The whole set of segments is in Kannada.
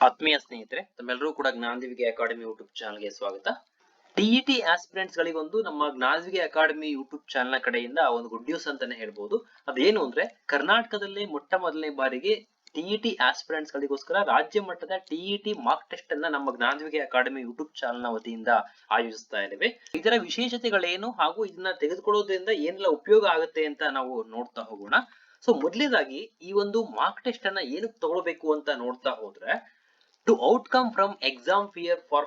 ಆತ್ಮೀಯ ಸ್ನೇಹಿತರೆ, ತಮ್ಮೆಲ್ಲರೂ ಕೂಡ ಜ್ಞಾನದೀವಿಗೆ ಅಕಾಡೆಮಿ ಯೂಟ್ಯೂಬ್ ಚಾನಲ್ಗೆ ಸ್ವಾಗತ. ಟಿಇಟಿ ಆಸ್ಪಿರೆಂಟ್ಸ್ ಗಳಿಗೊಂದು ನಮ್ಮ ಜ್ಞಾನದೀವಿಗೆ ಅಕಾಡೆಮಿ ಯೂಟ್ಯೂಬ್ ಚಾನಲ್ ನ ಕಡೆಯಿಂದ ಒಂದು ಗುಡ್ ನ್ಯೂಸ್ ಅಂತಾನೆ ಹೇಳ್ಬೋದು. ಅದೇನು ಅಂದ್ರೆ, ಕರ್ನಾಟಕದಲ್ಲಿ ಮೊಟ್ಟ ಮೊದಲನೇ ಬಾರಿಗೆ ಟಿಇಟಿ ಆಸ್ಪಿರೆಂಟ್ಸ್ ಗಳಿಗೋಸ್ಕರ ರಾಜ್ಯ ಮಟ್ಟದ ಟಿಇಟಿ ಮಾರ್ಕ್ ಟೆಸ್ಟ್ ಅನ್ನ ನಮ್ಮ ಜ್ಞಾನದೀವಿಗೆ ಅಕಾಡೆಮಿ ಯೂಟ್ಯೂಬ್ ಚಾನಲ್ ನ ವತಿಯಿಂದ ಆಯೋಜಿಸ್ತಾ ಇದ್ದೇವೆ. ಇದರ ವಿಶೇಷತೆಗಳೇನು ಹಾಗೂ ಇದನ್ನ ತೆಗೆದುಕೊಳ್ಳೋದ್ರಿಂದ ಏನೆಲ್ಲ ಉಪಯೋಗ ಆಗುತ್ತೆ ಅಂತ ನಾವು ನೋಡ್ತಾ ಹೋಗೋಣ. ಸೊ ಮೊದಲನೇದಾಗಿ ಈ ಒಂದು ಮಾರ್ಕ್ ಟೆಸ್ಟ್ ಅನ್ನ ಏನಕ್ಕೆ ತಗೊಳ್ಬೇಕು ಅಂತ ನೋಡ್ತಾ ಹೋದ್ರೆ, to outcome from exam fear for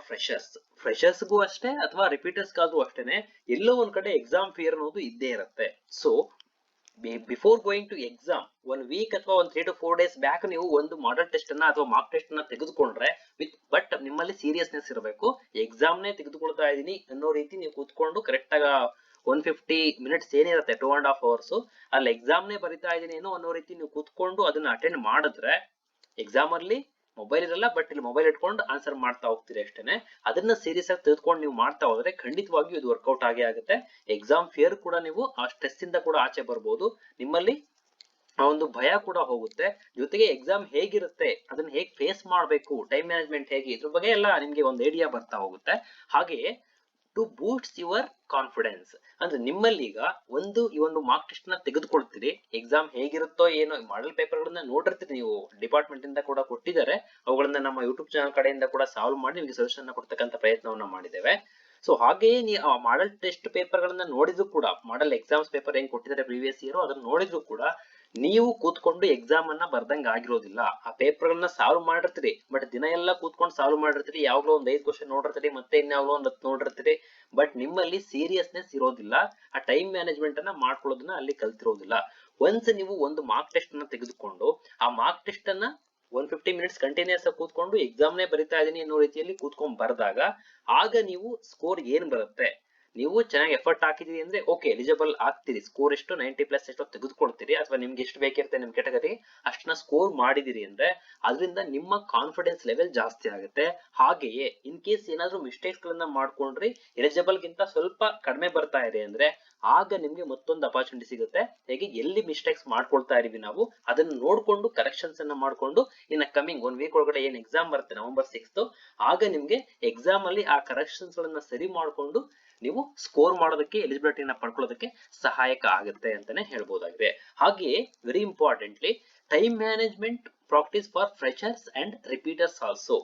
ಫ್ರೆಶರ್ಸ್ಗೂ ಅಷ್ಟೇ ಅಥವಾ ರಿಪೀಟರ್ಸ್ಗಾದ್ರೂ ಅಷ್ಟೇನೆ ಎಲ್ಲೋ ಒಂದ್ ಕಡೆ ಎಕ್ಸಾಮ್ ಫಿಯರ್ ಅನ್ನೋದು ಇದ್ದೇ ಇರುತ್ತೆ. So before going to exam 1 week ಅಥವಾ 3 to 4 days ಬ್ಯಾಕ್ ನೀವು ಒಂದು ಮಾಡೆಲ್ ಟೆಸ್ಟ್ ಅನ್ನ ಅಥವಾ ಮಾರ್ಕ್ ಟೆಸ್ಟ್ ಅನ್ನ ತೆಗೆದುಕೊಂಡ್ರೆ ಬಟ್ ನಿಮ್ಮಲ್ಲಿ ಸೀರಿಯಸ್ನೆಸ್ ಇರಬೇಕು. ಎಕ್ಸಾಮ್ ನೇ ತೆಗೆದುಕೊಳ್ತಾ ಇದೀನಿ ಅನ್ನೋ ರೀತಿ ನೀವು ಕೂತ್ಕೊಂಡು ಕರೆಕ್ಟ್ ಆಗ 150 minutes ಏನಿರುತ್ತೆ 2.5 hours ಅಲ್ಲಿ ಎಕ್ಸಾಮ್ ನೇ ಬರಿತಾ ಇದೀನಿ ಅನ್ನೋ ರೀತಿ ನೀವು ಕೂತ್ಕೊಂಡು ಅದನ್ನ ಅಟೆಂಡ್ ಮಾಡಿದ್ರೆ, ಎಕ್ಸಾಮ್ ಅಲ್ಲಿ ಮೊಬೈಲ್ ಇರಲ್ಲ, ಬಟ್ ಇಲ್ಲಿ ಮೊಬೈಲ್ ಇಟ್ಕೊಂಡು ಆನ್ಸರ್ ಮಾಡ್ತಾ ಹೋಗ್ತೀರಿ ಅಷ್ಟೇನೆ. ಅದನ್ನ ಸೀರಿಯಸ್ ಆಗಿ ತೆಗೆದುಕೊಂಡು ನೀವು ಮಾಡ್ತಾ ಹೋದ್ರೆ ಖಂಡಿತವಾಗಿಯೂ ಇದು ವರ್ಕೌಟ್ ಆಗೇ ಆಗುತ್ತೆ. ಎಕ್ಸಾಮ್ ಫಿಯರ್ ಕೂಡ ನೀವು ಆ ಸ್ಟ್ರೆಸ್ ಇಂದ ಕೂಡ ಆಚೆ ಬರ್ಬೋದು. ನಿಮ್ಮಲ್ಲಿ ಆ ಒಂದು ಭಯ ಕೂಡ ಹೋಗುತ್ತೆ. ಜೊತೆಗೆ ಎಕ್ಸಾಮ್ ಹೇಗಿರುತ್ತೆ, ಅದನ್ನ ಹೇಗೆ ಫೇಸ್ ಮಾಡ್ಬೇಕು, ಟೈಮ್ ಮ್ಯಾನೇಜ್ಮೆಂಟ್ ಹೇಗೆ, ಇದ್ರ ಬಗ್ಗೆ ಎಲ್ಲ ನಿಮ್ಗೆ ಒಂದು ಐಡಿಯಾ ಬರ್ತಾ ಹೋಗುತ್ತೆ. ಹಾಗೆಯೇ ಟು ಬೂಸ್ಟ್ ಯುವರ್ ಕಾನ್ಫಿಡೆನ್ಸ್ ಅಂದ್ರೆ ನಿಮ್ಮಲ್ಲಿ ಈಗ ಈ ಒಂದು ಮಾರ್ಕ್ ಟೆಸ್ಟ್ ನ ತೆಗೆದುಕೊಳ್ತೀರಿ, ಎಕ್ಸಾಮ್ ಹೇಗಿರುತ್ತೋ ಏನೋ ಮಾಡೆಲ್ ಪೇಪರ್ ಗಳನ್ನ ನೋಡಿರ್ತೀರಿ, ನೀವು ಡಿಪಾರ್ಟ್ಮೆಂಟ್ ಇಂದ ಕೂಡ ಕೊಟ್ಟಿದ್ದಾರೆ, ಅವುಗಳನ್ನ ನಮ್ಮ ಯೂಟ್ಯೂಬ್ ಚಾನಲ್ ಕಡೆಯಿಂದ ಕೂಡ ಸಾಲ್ವ್ ಮಾಡಿ ನಿಮಗೆ ಸೊಲ್ಯೂಷನ್ ಕೊಡ್ತಕ್ಕಂಥ ಪ್ರಯತ್ನವನ್ನ ಮಾಡಿದ್ದೇವೆ. ಸೊ ಹಾಗೆಯೇ ನೀವು ಆ ಮಾಡೆಲ್ ಟೆಸ್ಟ್ ಪೇಪರ್ ಗಳನ್ನ ನೋಡಿದ್ರು ಕೂಡ, ಮಾಡೆಲ್ ಎಕ್ಸಾಮ್ಸ್ ಪೇಪರ್ ಹೆಂಗ್ ಕೊಟ್ಟಿದ್ದಾರೆ ಪ್ರೀವಿಯಸ್ ಇಯರ್ ಅದನ್ನ ನೋಡಿದ್ರು ಕೂಡ ನೀವು ಕೂತ್ಕೊಂಡು ಎಕ್ಸಾಮ್ ಅನ್ನ ಬರ್ದಂಗ ಆಗಿರೋದಿಲ್ಲ. ಆ ಪೇಪರ್ ಗಳನ್ನ ಸಾಲ್ವ್ ಮಾಡಿರ್ತೀರಿ, ಬಟ್ ದಿನ ಎಲ್ಲ ಕೂತ್ಕೊಂಡು ಸಾಲ್ವ್ ಮಾಡಿರ್ತೀರಿ, ಯಾವಾಗ್ಲೂ ಒಂದ್ 5 ಕ್ವಶನ್ ನೋಡಿರ್ತೀರಿ, ಮತ್ತೆ ಇನ್ಯಾವಾಗ್ಲೋ ಒಂದ್ 10 ನೋಡಿರ್ತೀರಿ, ಬಟ್ ನಿಮ್ಮಲ್ಲಿ ಸೀರಿಯಸ್ನೆಸ್ ಇರೋದಿಲ್ಲ. ಆ ಟೈಮ್ ಮ್ಯಾನೇಜ್ಮೆಂಟ್ ಅನ್ನ ಮಾಡ್ಕೊಳ್ಳೋದನ್ನ ಅಲ್ಲಿ ಕಲ್ತಿರೋದಿಲ್ಲ. ಒನ್ಸ್ ನೀವು ಒಂದು ಮಾರ್ಕ್ ಟೆಸ್ಟ್ ಅನ್ನ ತೆಗೆದುಕೊಂಡು ಆ ಮಾರ್ಕ್ ಟೆಸ್ಟ್ ಅನ್ನ 150 minutes ಕಂಟಿನ್ಯೂಸ್ ಆಗಿ ಕೂತ್ಕೊಂಡು ಎಕ್ಸಾಮ್ ನೇ ಬರಿತಾ ಇದೀನಿ ಅನ್ನೋ ರೀತಿಯಲ್ಲಿ ಕೂತ್ಕೊಂಡ್ ಬರ್ದಾಗ ಆಗ ನೀವು ಸ್ಕೋರ್ ಏನ್ ಬರುತ್ತೆ, ನೀವು ಚೆನ್ನಾಗಿ ಎಫರ್ಟ್ ಹಾಕಿದೀರಿ ಅಂದ್ರೆ ಓಕೆ ಎಲಿಜಿಬಲ್ ಆಗ್ತೀರಿ. ಸ್ಕೋರ್ ಎಷ್ಟು 90+ ಎಷ್ಟೋ ತೆಗೆದುಕೊಳ್ತೀರಿ, ಅಥವಾ ನಿಮ್ಗೆ ಎಷ್ಟು ಬೇಕಿರುತ್ತೆ ನಿಮ್ ಕೆಟಗರಿ ಅಷ್ಟನ್ನ ಸ್ಕೋರ್ ಮಾಡಿದಿರಿ ಅಂದ್ರೆ ಅದರಿಂದ ನಿಮ್ಮ ಕಾನ್ಫಿಡೆನ್ಸ್ ಲೆವೆಲ್ ಜಾಸ್ತಿ ಆಗುತ್ತೆ. ಹಾಗೆಯೇ ಇನ್ ಕೇಸ್ ಏನಾದ್ರೂ ಮಿಸ್ಟೇಕ್ಸ್ ಗಳನ್ನ ಮಾಡ್ಕೊಂಡ್ರಿ, ಎಲಿಜಿಬಲ್ ಗಿಂತ ಸ್ವಲ್ಪ ಕಡಿಮೆ ಬರ್ತಾ ಇದೆ ಅಂದ್ರೆ ಆಗ ನಿಮ್ಗೆ ಮತ್ತೊಂದು ಅಪಾರ್ಚುನಿಟಿ ಸಿಗುತ್ತೆ. ಹೇಗೆ ಎಲ್ಲಿ ಮಿಸ್ಟೇಕ್ಸ್ ಮಾಡ್ಕೊಳ್ತಾ ಇದೀವಿ ನಾವು ಅದನ್ನ ನೋಡ್ಕೊಂಡು ಕರೆಕ್ಷನ್ಸ್ ಅನ್ನ ಮಾಡ್ಕೊಂಡು ಇನ್ನ ಕಮಿಂಗ್ 1 ವೀಕ್ ಒಳಗಡೆ ಏನ್ ಎಕ್ಸಾಮ್ ಬರುತ್ತೆ November 6th ಆಗ ನಿಮ್ಗೆ ಎಕ್ಸಾಮ್ ಅಲ್ಲಿ ಆ ಕರೆಕ್ಷನ್ಸ್ ಗಳನ್ನ ಸರಿ ಮಾಡ್ಕೊಂಡು ನೀವು ಸ್ಕೋರ್ ಮಾಡೋದಕ್ಕೆ, ಎಲಿಜಿಬಿಲಿಟಿನ ಪಡ್ಕೊಳ್ಳೋದಕ್ಕೆ ಸಹಾಯಕ ಆಗುತ್ತೆ ಅಂತಾನೆ ಹೇಳ್ಬೋದಾಗಿದೆ. ಹಾಗೆಯೇ very importantly time management practice for freshers and repeaters also.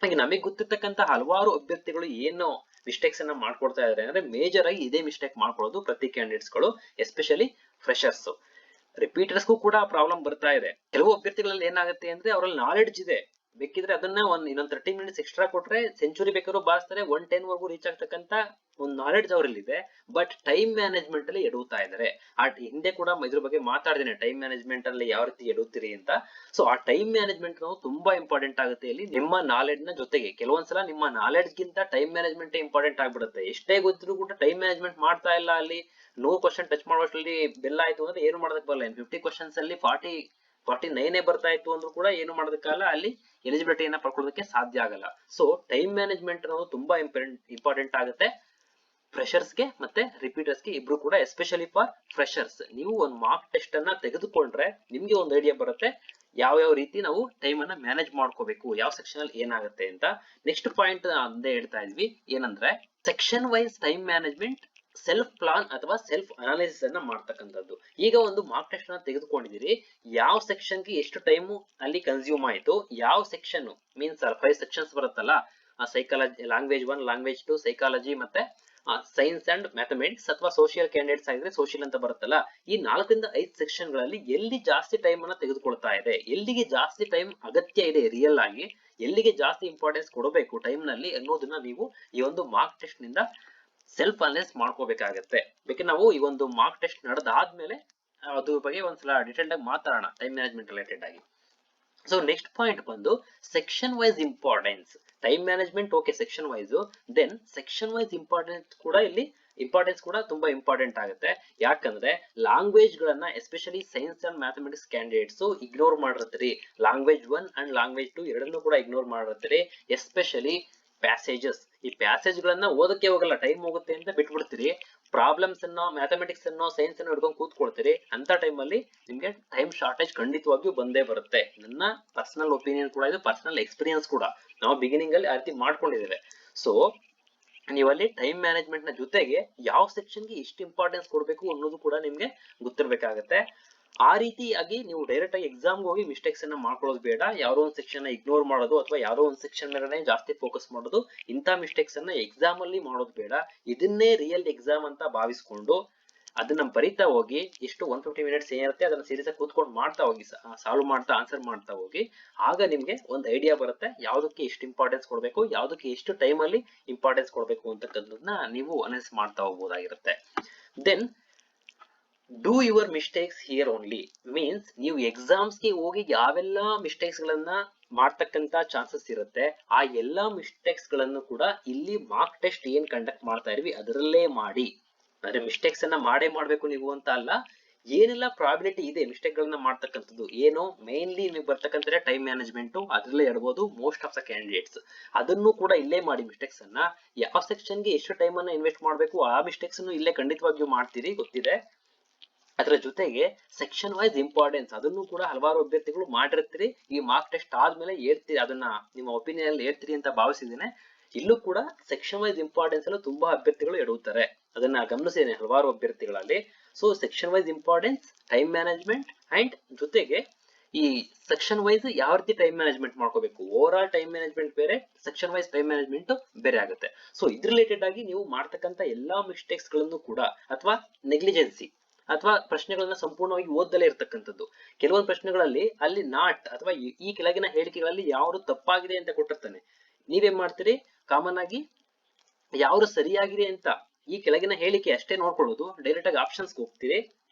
ಹಾಗೆ ನಮಗೆ ಗೊತ್ತಿರ್ತಕ್ಕಂಥ ಹಲವಾರು ಅಭ್ಯರ್ಥಿಗಳು ಏನು ಮಿಸ್ಟೇಕ್ಸ್ ಅನ್ನ ಮಾಡ್ಕೊಡ್ತಾ ಇದಾರೆ ಅಂದ್ರೆ ಮೇಜರ್ ಆಗಿ ಇದೇ ಮಿಸ್ಟೇಕ್ ಮಾಡ್ಕೊಳ್ಳೋದು ಪ್ರತಿ ಕ್ಯಾಂಡಿಡೇಟ್ಸ್ ಗಳು, ಎಸ್ಪೆಷಲಿ ಫ್ರೆಶರ್ಸ್. ರಿಪೀಟರ್ಸ್ಗೂ ಕೂಡ ಪ್ರಾಬ್ಲಮ್ ಬರ್ತಾ ಇದೆ. ಕೆಲವು ಅಭ್ಯರ್ಥಿಗಳಲ್ಲಿ ಏನಾಗುತ್ತೆ ಅಂದ್ರೆ ಅವರಲ್ಲಿ ನಾಲೆಡ್ಜ್ ಇದೆ, ಬೇಕಿದ್ರೆ ಅದನ್ನ ಇನ್ನೊಂದ್ 30 minutes ಎಕ್ಸ್ಟ್ರಾ ಕೊಟ್ರೆ ಸೆಂಚುರಿ ಬೇಕಾದ್ರೂ ಬಾರಿಸ್ತಾರೆ, 110 ವರೆಗೂ ರೀಚ್ ಆಗ್ತಕ್ಕಂತ ಒಂದು ನಾಲೆಡ್ಜ್ ಅವರಲ್ಲಿ ಇದೆ. ಬಟ್ ಟೈಮ್ ಮ್ಯಾನೇಜ್ಮೆಂಟ್ ಅಲ್ಲಿ ಎಡುತ್ತಾ ಇದ್ದಾರೆ. ಆ ಹಿಂದೆ ಕೂಡ ಇದ್ರ ಬಗ್ಗೆ ಮಾತಾಡಿದ್ದೇನೆ, ಟೈಮ್ ಮ್ಯಾನೇಜ್ಮೆಂಟ್ ಅಲ್ಲಿ ಯಾವ ರೀತಿ ಎಡುತ್ತೀರಿ ಅಂತ. ಸೊ ಆ ಟೈಮ್ ಮ್ಯಾನೇಜ್ಮೆಂಟ್ ತುಂಬಾ ಇಂಪಾರ್ಟೆಂಟ್ ಆಗುತ್ತೆ ಇಲ್ಲಿ. ನಿಮ್ಮ ನಾಲೆಡ್ಜ್ ನ ಜೊತೆಗೆ ಕೆಲವೊಂದ್ಸಲ ನಿಮ್ಮ ನಾಲೆಡ್ಜ್ ಗಿಂತ ಟೈಮ್ ಮ್ಯಾನೇಜ್ಮೆಂಟ್ ಇಂಪಾರ್ಟೆಂಟ್ ಆಗ್ಬಿಡುತ್ತೆ. ಎಷ್ಟೇ ಗೊತ್ತಿದ್ರು ಕೂಡ ಟೈಮ್ ಮ್ಯಾನೇಜ್ಮೆಂಟ್ ಮಾಡ್ತಾ ಇಲ್ಲ, ಅಲ್ಲಿ 100 ಕ್ವಶನ್ ಟಚ್ ಮಾಡುವಷ್ಟರಲ್ಲಿ ಬೆಲ್ಲ ಆಯ್ತು ಅಂದ್ರೆ ಏನು ಮಾಡೋದಕ್ಕೆ ಬರಲ್ಲ. 50 ಕ್ವಶನ್ಸ್ ಅಲ್ಲಿ 49 ಬರ್ತಾ ಇತ್ತು ಅಂದ್ರೂ ಕೂಡ ಏನು ಮಾಡೋದಕ್ಕಲ್ಲ, ಅಲ್ಲಿ ಎಲಿಜಿಬಿಲಿಟಿಯನ್ನ ಪಡ್ಕೊಳ್ಳೋದಕ್ಕೆ ಸಾಧ್ಯ ಆಗಲ್ಲ. ಸೊ ಟೈಮ್ ಮ್ಯಾನೇಜ್ಮೆಂಟ್ ಅನ್ನೋದು ತುಂಬಾ ಇಂಪಾರ್ಟೆಂಟ್ ಆಗುತ್ತೆ ಫ್ರೆಶರ್ಸ್ಗೆ ಮತ್ತೆ ರಿಪೀಟರ್ಸ್ಗೆ ಇಬ್ರು ಕೂಡ. ಎಸ್ಪೆಷಲಿ ಫಾರ್ ಫ್ರೆಶರ್ಸ್ ನೀವು ಒಂದು ಮಾರ್ಕ್ ಟೆಸ್ಟ್ ಅನ್ನ ತೆಗೆದುಕೊಂಡ್ರೆ ನಿಮ್ಗೆ ಒಂದು ಐಡಿಯಾ ಬರುತ್ತೆ ಯಾವ ರೀತಿ ನಾವು ಟೈಮ್ ಅನ್ನ ಮ್ಯಾನೇಜ್ ಮಾಡ್ಕೋಬೇಕು, ಯಾವ ಸೆಕ್ಷನ್ ಅಲ್ಲಿ ಏನಾಗುತ್ತೆ ಅಂತ. ನೆಕ್ಸ್ಟ್ ಪಾಯಿಂಟ್ ಅಂದೇ ಹೇಳ್ತಾ ಇದ್ವಿ, ಏನಂದ್ರೆ section wise time management, self plan ಅಥವಾ ಸೆಲ್ಫ್ ಅನಾಲಿಸಿಸ್ ಅನ್ನ ಮಾಡ್ತಕ್ಕಂಥದ್ದು. ಈಗ ಒಂದು ಮಾರ್ಕ್ ಟೆಸ್ಟ್ ಅನ್ನ ತೆಗೆದುಕೊಂಡಿದ್ದೀರಿ, ಯಾವ ಸೆಕ್ಷನ್ ಗೆ ಎಷ್ಟು ಟೈಮ್ ಅಲ್ಲಿ ಕನ್ಸ್ಯೂಮ್ ಆಯ್ತು, ಯಾವ ಸೆಕ್ಷನ್ ಮೀನ್ಸ್ 5 ಸೆಕ್ಷನ್ಸ್ ಬರುತ್ತಲ್ಲ, ಸೈಕಾಲಜಿ ಲ್ಯಾಂಗ್ವೇಜ್ 1, ಲ್ಯಾಂಗ್ವೇಜ್ 2, ಸೈಕಾಲಜಿ ಮತ್ತೆ ಸೈನ್ಸ್ ಅಂಡ್ ಮ್ಯಾಥಮೆಟಿಕ್ಸ್, ಅಥವಾ ಸೋಷಿಯಲ್ ಕ್ಯಾಂಡಿಡೇಟ್ಸ್ ಆಗಿದ್ರೆ ಸೋಷಿಯಲ್ ಅಂತ ಬರುತ್ತಲ್ಲ, ಈ 4 ಇಂದ 5 ಸೆಕ್ಷನ್ ಗಳಲ್ಲಿ ಎಲ್ಲಿ ಜಾಸ್ತಿ ಟೈಮ್ ಅನ್ನ ತೆಗೆದುಕೊಳ್ತಾ ಇದೆ, ಎಲ್ಲಿಗೆ ಜಾಸ್ತಿ ಟೈಮ್ ಅಗತ್ಯ ಇದೆ ರಿಯಲ್ ಆಗಿ, ಎಲ್ಲಿಗೆ ಜಾಸ್ತಿ ಇಂಪಾರ್ಟೆನ್ಸ್ ಕೊಡಬೇಕು ಟೈಮ್ ನಲ್ಲಿ ಅನ್ನೋದನ್ನ ನೀವು ಈ ಒಂದು ಮಾರ್ಕ್ ಟೆಸ್ಟ್ ನಿಂದ ಸೆಲ್ಫ್ ಅನಲೈಸ್ ಮಾಡ್ಕೋಬೇಕಾಗತ್ತೆ. ಬೇಕಂದ್ರೆ ನಾವು ಈ ಒಂದು ಮಾರ್ಕ್ ಟೆಸ್ಟ್ ನಡೆದಾದ್ಮೇಲೆ ಅದ್ರ ಬಗ್ಗೆ ಒಂದ್ಸಲ ಡಿಟೇಲ್ ಆಗಿ ಮಾತಾಡೋಣ ಟೈಮ್ ಮ್ಯಾನೇಜ್ಮೆಂಟ್ ರಿಲೇಟೆಡ್ ಆಗಿ. ಸೊ ನೆಕ್ಸ್ಟ್ ಪಾಯಿಂಟ್ ಬಂದು section wise importance. Time management okay section wise, then section wise importance ಕೂಡ ತುಂಬಾ ಇಂಪಾರ್ಟೆಂಟ್ ಆಗುತ್ತೆ. ಯಾಕಂದ್ರೆ ಲ್ಯಾಂಗ್ವೇಜ್ ಗಳನ್ನ especially science and mathematics candidates ignore ಮಾಡಿರ್ತೀರಿ. ಲ್ಯಾಂಗ್ವೇಜ್ 1 ಅಂಡ್ ಲ್ಯಾಂಗ್ವೇಜ್ 2 ಎರಡನ್ನೂ ಕೂಡ ಇಗ್ನೋರ್ ಮಾಡಿರ್ತೀರಿ. ಎಸ್ಪೆಷಲಿ ಪ್ಯಾಸೇಜಸ್, ಈ ಪ್ಯಾಸೇಜ್ ಗಳನ್ನ ಓದಕ್ಕೆ ಹೋಗಲ್ಲ, ಟೈಮ್ ಹೋಗುತ್ತೆ ಅಂತ ಬಿಟ್ಬಿಡ್ತೀರಿ. ಪ್ರಾಬ್ಲಮ್ಸ್ ಅನ್ನು ಮ್ಯಾಥಮೆಟಿಕ್ಸ್ ಅನ್ನು ಸೈನ್ಸ್ ಅನ್ನು ಹಿಡ್ಕೊಂಡು ಕೂತ್ಕೊಳ್ತೀರಿ ಅಂತ ಟೈಮಲ್ಲಿ ನಿಮ್ಗೆ ಟೈಮ್ ಶಾರ್ಟೇಜ್ ಖಂಡಿತವಾಗಿಯೂ ಬಂದೇ ಬರುತ್ತೆ. ನನ್ನ ಪರ್ಸನಲ್ ಒಪಿನಿಯನ್ ಕೂಡ ಇದು, ಪರ್ಸನಲ್ ಎಕ್ಸ್ಪೀರಿಯನ್ಸ್ ಕೂಡ. ನಾವು ಬಿಗಿನಿಂಗ್ ಅಲ್ಲಿ ಆ ರೀತಿ ಮಾಡ್ಕೊಂಡಿದ್ದೇವೆ. ಸೊ ನೀವಲ್ಲಿ ಟೈಮ್ ಮ್ಯಾನೇಜ್ಮೆಂಟ್ ನ ಜೊತೆಗೆ ಯಾವ ಸೆಕ್ಷನ್ ಗೆ ಎಷ್ಟು ಇಂಪಾರ್ಟೆನ್ಸ್ ಕೊಡಬೇಕು ಅನ್ನೋದು ಕೂಡ ನಿಮ್ಗೆ ಗೊತ್ತಿರ್ಬೇಕಾಗತ್ತೆ. ಆ ರೀತಿಯಾಗಿ ನೀವು ಡೈರೆಕ್ಟ್ ಆಗಿ ಎಕ್ಸಾಮ್ ಹೋಗಿ ಮಿಸ್ಟೇಕ್ಸ್ ಅನ್ನ ಮಾಡ್ಕೊಳ್ಳೋದು ಬೇಡ. ಯಾರೋ ಒಂದು ಸೆಕ್ಷನ್ ಇಗ್ನೋರ್ ಮಾಡೋದು ಅಥವಾ ಯಾರೋ ಒಂದು ಸೆಕ್ಷನ್ ಮೇಲೆ ಜಾಸ್ತಿ ಫೋಕಸ್ ಮಾಡೋದು, ಇಂಥ ಮಿಸ್ಟೇಕ್ಸ್ ಅನ್ನ ಎಕ್ಸಾಮ್ ಅಲ್ಲಿ ಮಾಡೋದು ಬೇಡ. ಇದನ್ನೇ ರಿಯಲ್ ಎಕ್ಸಾಮ್ ಅಂತ ಭಾವಿಸ್ಕೊಂಡು ಅದನ್ನ ಬರಿತಾ ಹೋಗಿ, ಎಷ್ಟು 150 ಮಿನಿಟ್ಸ್ ಏನಿರುತ್ತೆ ಅದನ್ನ ಸೀರಿಯಸ್ ಆಗಿ ಕೂತ್ಕೊಂಡು ಮಾಡ್ತಾ ಹೋಗಿ, ಸಾಲ್ವ್ ಮಾಡ್ತಾ ಆನ್ಸರ್ ಮಾಡ್ತಾ ಹೋಗಿ. ಆಗ ನಿಮ್ಗೆ ಒಂದು ಐಡಿಯಾ ಬರುತ್ತೆ ಯಾವ್ದಕ್ಕೆ ಎಷ್ಟು ಇಂಪಾರ್ಟೆನ್ಸ್ ಕೊಡ್ಬೇಕು, ಯಾವ್ದಕ್ಕೆ ಎಷ್ಟು ಟೈಮ್ ಅಲ್ಲಿ ಇಂಪಾರ್ಟೆನ್ಸ್ ಕೊಡ್ಬೇಕು ಅಂತಕ್ಕಂಥದ್ದನ್ನ ನೀವು ಅನಲೈಸ್ ಮಾಡ್ತಾ ಹೋಗ್ಬೋದಾಗಿರುತ್ತೆ. Then do your mistakes here only means, ನೀವು ಎಕ್ಸಾಮ್ಸ್ ಗೆ ಹೋಗಿ ಯಾವೆಲ್ಲ ಮಿಸ್ಟೇಕ್ಸ್ ಗಳನ್ನ ಮಾಡ್ತಕ್ಕಂತ ಚಾನ್ಸಸ್ ಇರುತ್ತೆ, ಆ ಎಲ್ಲಾ ಮಿಸ್ಟೇಕ್ಸ್ ಗಳನ್ನು ಕೂಡ ಇಲ್ಲಿ ಮಾರ್ಕ್ ಟೆಸ್ಟ್ ಏನ್ ಕಂಡಕ್ಟ್ ಮಾಡ್ತಾ ಇದೀವಿ ಅದರಲ್ಲೇ ಮಾಡಿ. ಅಂದ್ರೆ ಮಿಸ್ಟೇಕ್ಸ್ ಅನ್ನ ಮಾಡೇ ಮಾಡ್ಬೇಕು ನೀವು ಅಂತ ಅಲ್ಲ, ಏನೆಲ್ಲ ಪ್ರಾಬಿಲಿಟಿ ಇದೆ ಮಿಸ್ಟೇಕ್ ಗಳನ್ನ ಮಾಡ್ತಕ್ಕಂಥದ್ದು, ಏನೋ ಮೇನ್ಲಿ ನಿಮಗೆ ಬರ್ತಕ್ಕಂಥ ಟೈಮ್ ಮ್ಯಾನೇಜ್ಮೆಂಟ್ ಅದ್ರಲ್ಲೇ ಇಡಬಹುದು ಮೋಸ್ಟ್ ಆಫ್ ದ ಕ್ಯಾಂಡಿಡೇಟ್ಸ್. ಅದನ್ನು ಕೂಡ ಇಲ್ಲೇ ಮಾಡಿ. ಮಿಸ್ಟೇಕ್ಸ್ ಅನ್ನ ಯಾವ ಸೆಕ್ಷನ್ ಗೆ ಎಷ್ಟು ಟೈಮ್ ಅನ್ನ ಇನ್ವೆಸ್ಟ್ ಮಾಡ್ಬೇಕು ಆ ಮಿಸ್ಟೇಕ್ಸ್ ಅನ್ನು ಇಲ್ಲೇ ಖಂಡಿತವಾಗಿಯೂ ಮಾಡ್ತೀರಿ, ಗೊತ್ತಿದೆ. ಅದರ ಜೊತೆಗೆ ಸೆಕ್ಷನ್ ವೈಸ್ ಇಂಪಾರ್ಟೆನ್ಸ್ ಅದನ್ನು ಕೂಡ ಹಲವಾರು ಅಭ್ಯರ್ಥಿಗಳು ಮಾಡಿರ್ತೀರಿ. ಈ ಮಾರ್ಕ್ ಟೆಸ್ಟ್ ಆದ್ಮೇಲೆ ಹೇಳ್ತೀರಿ, ಅದನ್ನ ನಿಮ್ಮ ಒಪಿನಿಯನ್ ಅಲ್ಲಿ ಹೇಳ್ತೀರಿ ಅಂತ ಭಾವಿಸಿದ್ದೇನೆ. ಇಲ್ಲೂ ಕೂಡ ಸೆಕ್ಷನ್ ವೈಸ್ ಇಂಪಾರ್ಟೆನ್ಸ್ ಅಲ್ಲೂ ತುಂಬಾ ಅಭ್ಯರ್ಥಿಗಳು ಎಡುತ್ತಾರೆ, ಅದನ್ನ ಗಮನಿಸಿದ್ದೇನೆ ಹಲವಾರು ಅಭ್ಯರ್ಥಿಗಳಲ್ಲಿ. So section wise importance, time management and ಜೊತೆಗೆ ಈ ಸೆಕ್ಷನ್ ವೈಸ್ ಯಾವ ರೀತಿ ಟೈಮ್ ಮ್ಯಾನೇಜ್ಮೆಂಟ್ ಮಾಡ್ಕೋಬೇಕು, ಓವರ್ ಆಲ್ ಟೈಮ್ ಮ್ಯಾನೇಜ್ಮೆಂಟ್ ಬೇರೆ, ಸೆಕ್ಷನ್ ವೈಸ್ ಟೈಮ್ ಮ್ಯಾನೇಜ್ಮೆಂಟ್ ಬೇರೆ ಆಗುತ್ತೆ. ಸೊ ಇದ್ರ ರಿಲೇಟೆಡ್ ಆಗಿ ನೀವು ಮಾಡ್ತಕ್ಕಂಥ ಎಲ್ಲಾ ಮಿಸ್ಟೇಕ್ಸ್ ಗಳನ್ನು ಕೂಡ, ಅಥವಾ ನೆಗ್ಲಿಜೆನ್ಸಿ ಅಥವಾ ಪ್ರಶ್ನೆಗಳನ್ನ ಸಂಪೂರ್ಣವಾಗಿ ಓದದಲ್ಲೇ ಇರ್ತಕ್ಕಂಥದ್ದು, ಕೆಲವೊಂದು ಪ್ರಶ್ನೆಗಳಲ್ಲಿ ಅಲ್ಲಿ ನಾಟ್ ಅಥವಾ ಈ ಕೆಳಗಿನ ಹೇಳಿಕೆಗಳಲ್ಲಿ ಯಾವುದು ತಪ್ಪಾಗಿದೆ ಅಂತ ಕೊಟ್ಟಿರ್ತಾನೆ, ನೀವೇನ್ ಮಾಡ್ತೀರಿ ಕಾಮನ್ ಆಗಿ ಯಾವ್ದು ಸರಿಯಾಗಿದೆ ಅಂತ ಈ ಕೆಳಗಿನ ಹೇಳಿಕೆ ಅಷ್ಟೇ ನೋಡ್ಕೊಳ್ಳೋದು, ಡೈರೆಕ್ಟ್ ಆಗಿ ಆಪ್ಷನ್ಸ್ ಹೋಗ್ತೀರಿ.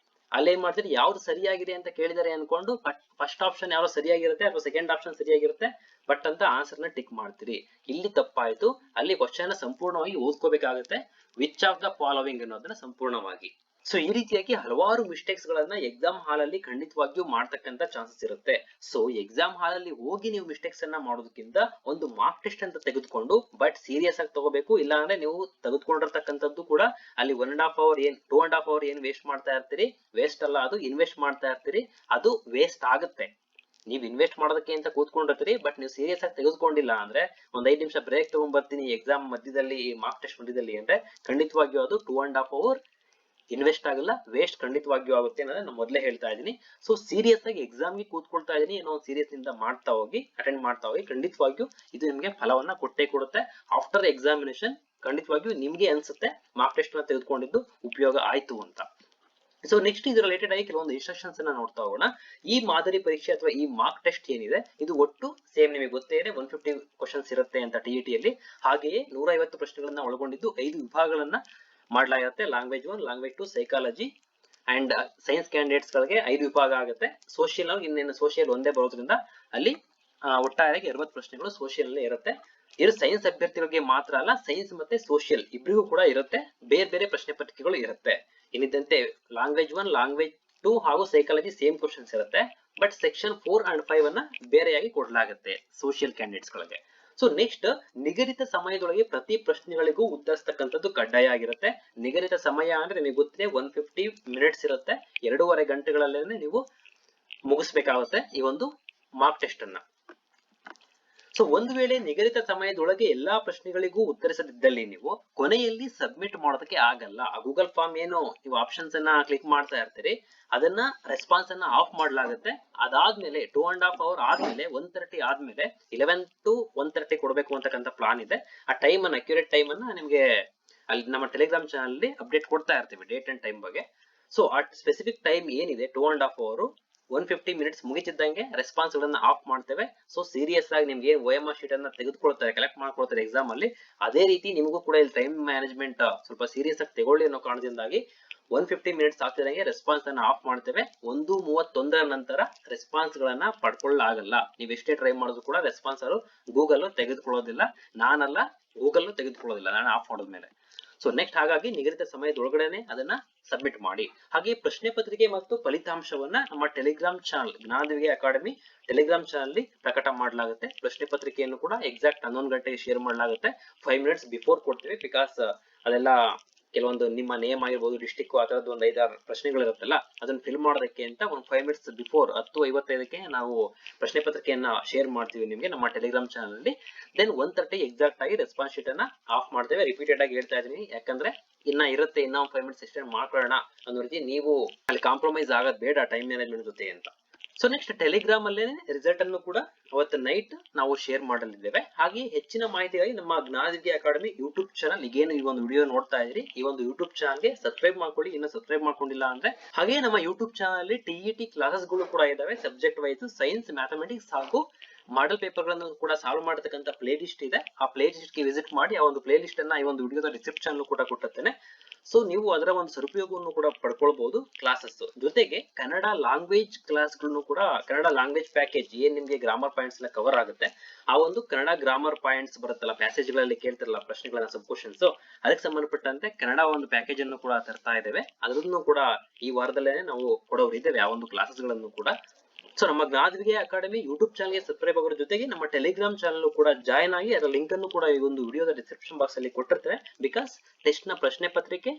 ಅಲ್ಲೇನ್ ಮಾಡ್ತೀರಿ, ಯಾವ್ದು ಸರಿಯಾಗಿದೆ ಅಂತ ಕೇಳಿದಾರೆ ಅನ್ಕೊಂಡು ಫಸ್ಟ್ ಆಪ್ಷನ್ ಯಾವ್ದು ಸರಿಯಾಗಿರುತ್ತೆ ಅಥವಾ ಸೆಕೆಂಡ್ ಆಪ್ಷನ್ ಸರಿಯಾಗಿರುತ್ತೆ ಬಟ್ ಅಂತ ಆನ್ಸರ್ ನ ಟಿಕ್ ಮಾಡ್ತೀರಿ. ಇಲ್ಲಿ ತಪ್ಪಾಯ್ತು, ಅಲ್ಲಿ ಕ್ವಶನ್ ಸಂಪೂರ್ಣವಾಗಿ ಓದ್ಕೋಬೇಕಾಗುತ್ತೆ, ವಿಚ್ ಆಫ್ ದ ಫಾಲೋವಿಂಗ್ ಅನ್ನೋದನ್ನ ಸಂಪೂರ್ಣವಾಗಿ. ಸೊ ಈ ರೀತಿಯಾಗಿ ಹಲವಾರು ಮಿಸ್ಟೇಕ್ಸ್ ಗಳನ್ನ ಎಕ್ಸಾಮ್ ಹಾಲ್ ಅಲ್ಲಿ ಖಂಡಿತವಾಗಿಯೂ ಮಾಡ್ತಕ್ಕಂತ ಚಾನ್ಸಸ್ ಇರುತ್ತೆ. ಸೊ ಎಕ್ಸಾಮ್ ಹಾಲ್ ಅಲ್ಲಿ ಹೋಗಿ ನೀವು ಮಿಸ್ಟೇಕ್ಸ್ ಅನ್ನ ಮಾಡೋದಕ್ಕಿಂತ ಒಂದು ಮಾರ್ಕ್ ಟೆಸ್ಟ್ ಅಂತ ತೆಗೆದುಕೊಂಡು ಬಟ್ ಸೀರಿಯಸ್ ಆಗಿ ತಗೋಬೇಕು. ಇಲ್ಲ ಅಂದ್ರೆ ನೀವು ತೆಗೆದುಕೊಂಡಿರ್ತಕ್ಕಂಥದ್ದು ಕೂಡ ಅಲ್ಲಿ 1.5 hour ಏನ್ 2.5 hour ಏನ್ ವೇಸ್ಟ್ ಮಾಡ್ತಾ ಇರ್ತೀರಿ, ವೇಸ್ಟ್ ಅಲ್ಲ ಅದು ಇನ್ವೆಸ್ಟ್ ಮಾಡ್ತಾ ಇರ್ತೀರಿ, ಅದು ವೇಸ್ಟ್ ಆಗುತ್ತೆ. ನೀವ್ ಇನ್ವೆಸ್ಟ್ ಮಾಡೋದಕ್ಕೆ ಅಂತ ಕೂತ್ಕೊಂಡಿರ್ತೀರಿ, ಬಟ್ ನೀವು ಸೀರಿಯಸ್ ಆಗಿ ತೆಗೆದುಕೊಂಡಿಲ್ಲ ಅಂದ್ರೆ ಒಂದ್ 5 ನಿಮಿಷ ಬ್ರೇಕ್ ತಗೊಂಡ್ ಬರ್ತೀನಿ ಎಕ್ಸಾಮ್ ಮಧ್ಯದಲ್ಲಿ, ಮಾರ್ಕ್ ಟೆಸ್ಟ್ ಮಧ್ಯದಲ್ಲಿ ಅಂದ್ರೆ ಖಂಡಿತವಾಗಿಯೂ ಅದು 2.5 hour ಇನ್ವೆಸ್ಟ್ ಆಗಲ್ಲ, ವೇಸ್ಟ್ ಖಂಡಿತವಾಗಿಯೂ ಆಗುತ್ತೆ ಅನ್ನೋದನ್ನ ನಾನು ಮೊದಲೇ ಹೇಳ್ತಾ ಇದ್ದೀನಿ. ಸೊ ಸೀರಿಯಸ್ ಆಗಿ ಎಕ್ಸಾಮ್ ಗೆ ಕೂತ್ಕೊಳ್ತಾ ಇದೀನಿ ಏನೋ ಒಂದು ಸೀರಿಯಸ್ ಇಂದ ಮಾಡ್ತಾ ಹೋಗಿ, ಅಟೆಂಡ್ ಮಾಡ್ತಾ ಹೋಗಿ, ಖಂಡಿತವಾಗಿಯೂ ಇದು ನಿಮ್ಗೆ ಫಲವನ್ನ ಕೊಟ್ಟೇ ಕೊಡುತ್ತೆ. ಆಫ್ಟರ್ ಎಕ್ಸಾಮಿನೇಷನ್ ಖಂಡಿತವಾಗಿಯೂ ನಿಮ್ಗೆ ಅನ್ಸುತ್ತೆ ಮಾರ್ಕ್ ಟೆಸ್ಟ್ ನ ತೆಗೆದುಕೊಂಡಿದ್ದು ಉಪಯೋಗ ಆಯ್ತು ಅಂತ. ಸೊ ನೆಕ್ಸ್ಟ್ ಇದು ರಿಲೇಟೆಡ್ ಆಗಿ ಕೆಲವೊಂದು ಇನ್ಸ್ಟ್ರಕ್ಷನ್ಸ್ ಅನ್ನ ನೋಡ್ತಾ ಹೋಗೋಣ. ಈ ಮಾದರಿ ಪರೀಕ್ಷೆ ಅಥವಾ ಈ ಮಾರ್ಕ್ ಟೆಸ್ಟ್ ಏನಿದೆ ಇದು ಒಟ್ಟು ಸೇಮ್ ನಿಮಗೆ ಗೊತ್ತೇ ಇದೆ 150 ಕ್ವಶನ್ಸ್ ಇರುತ್ತೆ ಅಂತ TET ಅಲ್ಲಿ. ಹಾಗೆಯೇ 150 ಪ್ರಶ್ನೆಗಳನ್ನ ಒಳಗೊಂಡಿದ್ದು 5 ವಿಭಾಗಗಳನ್ನ ಮಾಡಲಾಗಿರುತ್ತೆ. Language 1, language 2, psychology and science candidates ಗಳಿಗೆ 5 ವಿಭಾಗ ಆಗುತ್ತೆ. ಸೋಷಿಯಲ್ ಇನ್ನೇನು ಸೋಷಿಯಲ್ ಒಂದೇ ಬರೋದ್ರಿಂದ ಅಲ್ಲಿ ಒಟ್ಟಾರೆಯಾಗಿ 60 ಪ್ರಶ್ನೆಗಳು ಸೋಷಿಯಲ್ ಅಲ್ಲೇ ಇರುತ್ತೆ. ಇದು ಸೈನ್ಸ್ ಅಭ್ಯರ್ಥಿಗಳಿಗೆ ಮಾತ್ರ ಅಲ್ಲ, ಸೈನ್ಸ್ ಮತ್ತೆ ಸೋಷಿಯಲ್ ಇಬ್ಬರಿಗೂ ಕೂಡ ಇರುತ್ತೆ. ಬೇರೆ ಬೇರೆ ಪ್ರಶ್ನೆ ಪತ್ರಿಕೆಗಳು ಇರುತ್ತೆ. ಏನಿದ್ದಂತೆ ಲ್ಯಾಂಗ್ವೇಜ್ 1, ಲ್ಯಾಂಗ್ವೇಜ್ 2 ಹಾಗೂ ಸೈಕಾಲಜಿ ಸೇಮ್ ಕ್ವಶನ್ಸ್ ಇರುತ್ತೆ, ಬಟ್ ಸೆಕ್ಷನ್ 4 and 5 ಅನ್ನ ಬೇರೆಯಾಗಿ ಕೊಡಲಾಗುತ್ತೆ ಸೋಷಿಯಲ್ ಕ್ಯಾಂಡಿಡೇಟ್ಸ್ ಗಳಿಗೆ. ಸೊ ನೆಕ್ಸ್ಟ್ ನಿಗದಿತ ಸಮಯದೊಳಗೆ ಪ್ರತಿ ಪ್ರಶ್ನೆಗಳಿಗೂ ಉತ್ತರಿಸತಕ್ಕಂಥದ್ದು ಕಡ್ಡಾಯ ಆಗಿರುತ್ತೆ. ನಿಗದಿತ ಸಮಯ ಅಂದ್ರೆ ನಿಮಗೆ ಗೊತ್ತಿದೆ 150 ಮಿನಿಟ್ಸ್ ಇರುತ್ತೆ, 2.5 ಗಂಟೆಗಳಲ್ಲೇ ನೀವು ಮುಗಿಸ್ಬೇಕಾಗುತ್ತೆ ಈ ಒಂದು ಮಾರ್ಕ್ ಟೆಸ್ಟ್ ಅನ್ನ. ಸೊ ಒಂದು ವೇಳೆ ನಿಗದಿತ ಸಮಯದೊಳಗೆ ಎಲ್ಲಾ ಪ್ರಶ್ನೆಗಳಿಗೂ ಉತ್ತರಿಸದಿದ್ದಲ್ಲಿ ನೀವು ಕೊನೆಯಲ್ಲಿ ಸಬ್ಮಿಟ್ ಮಾಡೋದಕ್ಕೆ ಆಗಲ್ಲ. ಆ ಗೂಗಲ್ ಫಾರ್ಮ್ ಏನು ನೀವು ಆಪ್ಷನ್ಸ್ ಅನ್ನ ಕ್ಲಿಕ್ ಮಾಡ್ತಾ ಇರ್ತೀರಿ ಅದನ್ನ ರೆಸ್ಪಾನ್ಸ್ ಅನ್ನ ಆಫ್ ಮಾಡಲಾಗುತ್ತೆ. ಅದಾದ್ಮೇಲೆ 2.5 hour ಆದ್ಮೇಲೆ 1:30 ಆದ್ಮೇಲೆ 11 to 1:30 ಕೊಡಬೇಕು ಅಂತಕ್ಕಂಥ ಪ್ಲಾನ್ ಇದೆ. ಆ ಟೈಮ್ ಅನ್ನ ಅಕ್ಯುರೇಟ್ ಟೈಮ್ ಅನ್ನ ನಿಮ್ಗೆ ಅಲ್ಲಿ ನಮ್ಮ ಟೆಲಿಗ್ರಾಮ್ ಚಾನಲ್ ಅಲ್ಲಿ ಅಪ್ಡೇಟ್ ಕೊಡ್ತಾ ಇರ್ತೀವಿ ಡೇಟ್ ಅಂಡ್ ಟೈಮ್ ಬಗ್ಗೆ. ಸೊ ಆ ಸ್ಪೆಸಿಫಿಕ್ ಟೈಮ್ ಏನಿದೆ 2.5 hour 150 ಮಿನಿಟ್ಸ್ ಮುಗಿತಿದ್ದಂಗೆ ರೆಸ್ಪಾನ್ಸ್ ಗಳನ್ನ ಆಫ್ ಮಾಡ್ತೇವೆ. ಸೊ ಸೀರಿಯಸ್ ಆಗಿ ನಿಮ್ಗೆ ಏನ್ OMR ಶೀಟ್ ಅನ್ನ ತೆಗೆದುಕೊಳ್ತಾರೆ, ಕಲೆಕ್ಟ್ ಮಾಡ್ಕೊಳ್ತಾರೆ ಎಕ್ಸಾಮ್ ಅಲ್ಲಿ, ಅದೇ ರೀತಿ ನಿಮಗೂ ಕೂಡ ಇಲ್ಲಿ ಟೈಮ್ ಮ್ಯಾನೇಜ್ಮೆಂಟ್ ಸ್ವಲ್ಪ ಸೀರಿಯಸ್ ಆಗಿ ತಗೊಳ್ಳಿ ಅನ್ನೋ ಕಾರಣದಿಂದಾಗಿ 150 ಮಿನಿಟ್ಸ್ ಆಗ್ತಿದಂಗೆ ರೆಸ್ಪಾನ್ಸ್ ಅನ್ನ ಆಫ್ ಮಾಡ್ತೇವೆ. 1:31 ನಂತರ ರೆಸ್ಪಾನ್ಸ್ ಗಳನ್ನ ಪಡ್ಕೊಳ್ಳಾಗಲ್ಲ. ನೀವು ಎಷ್ಟೇ ಟ್ರೈ ಮಾಡೋದು ಕೂಡ ರೆಸ್ಪಾನ್ಸ್ ಅವರು ಗೂಗಲ್ ತೆಗೆದುಕೊಳ್ಳೋದಿಲ್ಲ, ನಾನಲ್ಲ ಗೂಗಲ್ ತೆಗೆದುಕೊಳ್ಳೋದಿಲ್ಲ ನಾನು ಆಫ್ ಮಾಡೋದ್ಮೇಲೆ. ಸೊ ನೆಕ್ಸ್ಟ್ ಹಾಗಾಗಿ ನಿಗದಿತ ಸಮಯದೊಳಗಡೆನೆ ಅದನ್ನ ಸಬ್ಮಿಟ್ ಮಾಡಿ. ಹಾಗೆ ಪ್ರಶ್ನೆ ಪತ್ರಿಕೆ ಮತ್ತು ಫಲಿತಾಂಶವನ್ನ ನಮ್ಮ ಟೆಲಿಗ್ರಾಮ್ ಚಾನಲ್ ಜ್ಞಾನ ದಿವಿಗೆ ಅಕಾಡೆಮಿ ಟೆಲಿಗ್ರಾಮ್ ಚಾನಲ್ ಅಲ್ಲಿ ಪ್ರಕಟ ಮಾಡಲಾಗುತ್ತೆ. ಪ್ರಶ್ನೆ ಪತ್ರಿಕೆಯನ್ನು ಕೂಡ ಎಕ್ಸಾಕ್ಟ್ 11 ಗಂಟೆಗೆ ಶೇರ್ ಮಾಡಲಾಗುತ್ತೆ. 5 minutes ಬಿಫೋರ್ ಕೊಡ್ತೀವಿ, ಬಿಕಾಸ್ ಅದೆಲ್ಲ ಕೆಲವೊಂದು ನಿಮ್ಮ ನೇಮ್ ಆಗಿರ್ಬೋದು, ಡಿಸ್ಟಿಕ್ ಆ ತರದ್ದು ಒಂದು 5-6 ಪ್ರಶ್ನೆಗಳು ಇರುತ್ತಲ್ಲ, ಅದನ್ನ ಫಿಲ್ ಮಾಡೋದಕ್ಕೆ ಅಂತ ಒಂದು 5 ಮಿನಿಟ್ಸ್ ಬಿಫೋರ್ 10:55ಕ್ಕೆ ನಾವು ಪ್ರಶ್ನೆ ಪತ್ರಿಕೆಯನ್ನ ಶೇರ್ ಮಾಡ್ತೀವಿ ನಿಮಗೆ ನಮ್ಮ ಟೆಲಿಗ್ರಾಮ್ ಚಾನಲ್ ಅಲ್ಲಿ. ದೆನ್ 1:30 ಎಕ್ಸಾಕ್ಟ್ ಆಗಿ ರೆಸ್ಪಾನ್ಸ್ ಶೀಟ್ ಅನ್ನ ಆಫ್ ಮಾಡ್ತೇವೆ. ರಿಪೀಟೆಡ್ ಆಗಿ ಹೇಳ್ತಾ ಇದೀನಿ, ಯಾಕಂದ್ರೆ ಇನ್ನ ಇರುತ್ತೆ, ಇನ್ನ 5 ಮಿನಿಟ್ಸ್ ಎಕ್ಸ್ಟೆಂಡ್ ಮಾಡ್ಕೊಳ್ಳೋಣ ಅನ್ನೋ ರೀತಿ, ನೀವು ಅಲ್ಲಿ ಕಾಂಪ್ರಮೈಸ್ ಆಗೋದು ಬೇಡ ಟೈಮ್ ಮ್ಯಾನೇಜ್ಮೆಂಟ್ ಜೊತೆ ಅಂತ. ಸೊ ನೆಕ್ಸ್ಟ್ ಟೆಲಿಗ್ರಾಮ್ ಅಲ್ಲೇ ರಿಸಲ್ಟ್ ಅನ್ನು ಕೂಡ ಅವತ್ತು ನೈಟ್ ನಾವು ಶೇರ್ ಮಾಡಲಿದ್ದೇವೆ. ಹಾಗೆ ಹೆಚ್ಚಿನ ಮಾಹಿತಿಗಾಗಿ ನಮ್ಮ ಜ್ಞಾನದಿವ್ಯ ಅಕಾಡೆಮಿ ಯೂಟ್ಯೂಬ್ ಚಾನಲ್, ಈಗೇನು ಈ ಒಂದು ವಿಡಿಯೋ ನೋಡ್ತಾ ಇದ್ರಿ, ಈ ಒಂದು ಯೂಟ್ಯೂಬ್ ಚಾನಲ್ಗೆ ಸಬ್ಸ್ಕ್ರೈಬ್ ಮಾಡ್ಕೊಳ್ಳಿ, ಇನ್ನು ಸಬ್ಸ್ಕ್ರೈಬ್ ಮಾಡ್ಕೊಂಡಿಲ್ಲ ಅಂದ್ರೆ. ಹಾಗೆ ನಮ್ಮ ಯೂಟ್ಯೂಬ್ ಚಾನಲ್ ಅಲ್ಲಿ TET ಕ್ಲಾಸಸ್ ಗಳು ಕೂಡ ಇದಾವೆ, ಸಬ್ಜೆಕ್ಟ್ ವೈಸ್ ಸೈನ್ಸ್, ಮ್ಯಾಥಮೆಟಿಕ್ಸ್ ಹಾಗೂ ಮಾಡೆಲ್ ಪೇಪರ್ ಗಳನ್ನು ಕೂಡ ಸಾಲ್ವ್ ಮಾಡತಕ್ಕಂತ ಪ್ಲೇ ಲಿಸ್ಟ್ ಇದೆ. ಆ ಪ್ಲೇ ಲಿಸ್ಟ್ ಗೆ ವಿಸಿಟ್ ಮಾಡಿ, ಆ ಒಂದು ಪ್ಲೇ ಲಿಸ್ಟ್ ಅನ್ನ ಈ ಒಂದು ವಿಡಿಯೋದ ಡಿಸ್ಕ್ರಿಪ್ಷನ್ ಕೂಡ ಕೊಟ್ಟಿರ್ತೇನೆ. ಸೊ ನೀವು ಅದರ ಒಂದು ಸದುಪಯೋಗವನ್ನು ಕೂಡ ಪಡ್ಕೊಳ್ಬಹುದು. ಕ್ಲಾಸಸ್ ಜೊತೆಗೆ ಕನ್ನಡ ಲ್ಯಾಂಗ್ವೇಜ್ ಕ್ಲಾಸ್ ಗಳನ್ನು ಕೂಡ, ಕನ್ನಡ ಲ್ಯಾಂಗ್ವೇಜ್ ಪ್ಯಾಕೇಜ್ ಏನ್ ನಿಮ್ಗೆ ಗ್ರಾಮರ್ ಪಾಯಿಂಟ್ಸ್ ಎಲ್ಲ ಕವರ್ ಆಗುತ್ತೆ, ಆ ಒಂದು ಕನ್ನಡ ಗ್ರಾಮರ್ ಪಾಯಿಂಟ್ಸ್ ಬರುತ್ತಲ್ಲ, ಪ್ಯಾಸೇಜ್ ಗಳಲ್ಲಿ ಕೇಳ್ತಿರಲ್ಲ ಪ್ರಶ್ನೆಗಳನ್ನ, ಸಬ್ ಕ್ವಶನ್ಸ್, ಅದಕ್ಕೆ ಸಂಬಂಧಪಟ್ಟಂತೆ ಕನ್ನಡ ಒಂದು ಪ್ಯಾಕೇಜ್ ಅನ್ನು ಕೂಡ ತರ್ತಾ ಇದ್ದೇವೆ. ಅದನ್ನು ಕೂಡ ಈ ವಾರದಲ್ಲೇ ನಾವು ಕೊಡೋರಿದ್ದೇವೆ, ಆ ಒಂದು ಕ್ಲಾಸಸ್ ಗಳನ್ನು ಕೂಡ. ಸೊ ನಮ್ಮ ಜ್ಞಾನದಿವ್ಯ ಅಕಾಡೆಮಿ ಯೂಟ್ಯೂಬ್ ಚಾನಲ್ಗೆ ಸಬ್ಸ್ಕ್ರೈಬ್ ಆಗೋದ್ರ ಜೊತೆಗೆ ನಮ್ಮ ಟೆಲಿಗ್ರಾಮ್ ಚಾನಲ್ ಕೂಡ ಜಾಯ್ನ್ ಆಗಿ, ಅದರ ಲಿಂಕ್ ಅನ್ನು ಕೂಡ ಈ ಒಂದು ವಿಡಿಯೋದ ಡಿಸ್ಕ್ರಿಪ್ಷನ್ ಬಾಕ್ಸ್ ಅಲ್ಲಿ ಕೊಟ್ಟಿರ್ತೇವೆ. ಬಿಕಾಸ್ ಟೆಸ್ಟ್ ನ ಪ್ರಶ್ನೆ ಪತ್ರಿಕೆ,